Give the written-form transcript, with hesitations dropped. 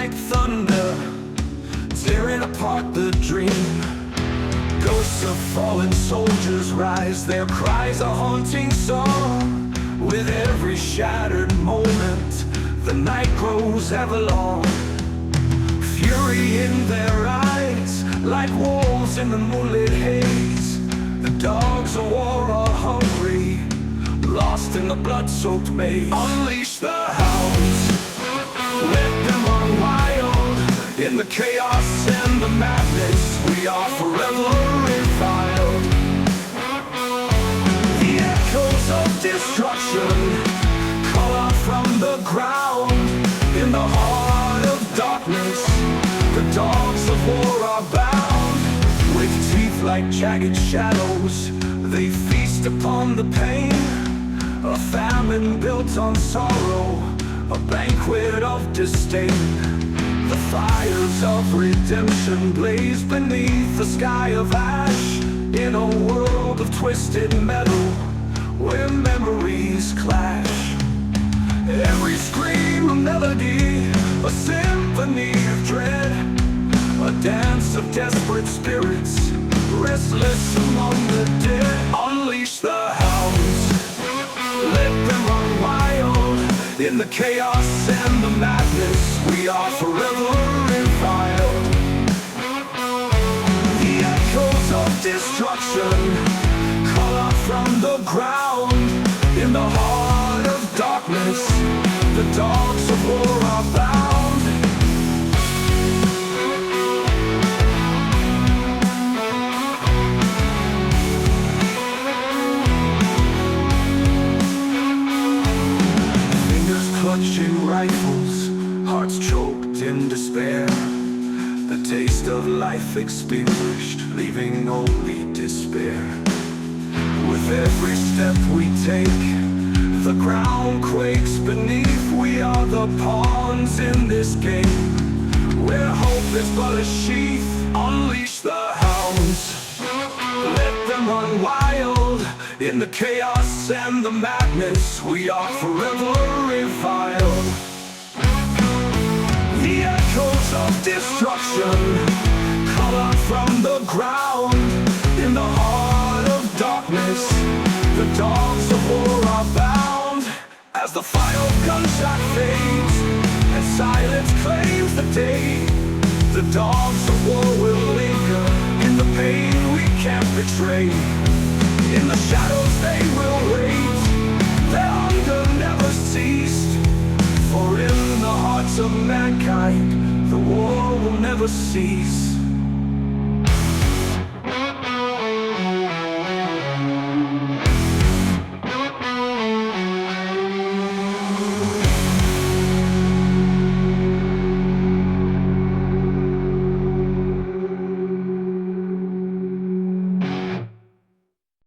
like thunder, tearing apart the dream. Ghosts of fallen soldiers rise, their cries a haunting song. With every shattered moment, the night grows ever long. Fury in their eyes, like wolves in the moonlit haze. The dogs of war are hungry, lost in the blood-soaked maze. Unleash the hounds, let them run wild. In the chaos and the madness, we are forever reviled. The echoes of destruction call out from the ground. In the heart of darkness, the dogs of war are bound. With teeth like jagged shadows, they feast upon the pain. A famine built on sorrow, a banquet of disdain. The fires of redemption blaze beneath the sky of ash. In a world of twisted metal, where memories clash. Every scream a melody, a symphony of dread. A dance of desperate spirits, restless among the dead. Unleash the hounds, let them run wild. In the chaos and the madness, we are forever reviled. The echoes of destruction call out from the ground. In the heart of darkness, the dogs of war are bound. Fingers clutching rifles, hearts choked in despair. The taste of life extinguished, leaving only despair. With every step we take, the ground quakes beneath. We are the pawns in this game, where hope is but a sheath. Unleash the hounds, let them run wild. In the chaos and the madness, we are forever reviled. The echoes of destruction call out from the ground. In the heart of darkness, the dogs of war are bound. As the final gunshot fades and silence claims the day, the dogs of war will linger in the pain we can't betray. In the shadows they will wait, their hunger never ceased. For in the hearts of mankind, the war will never cease.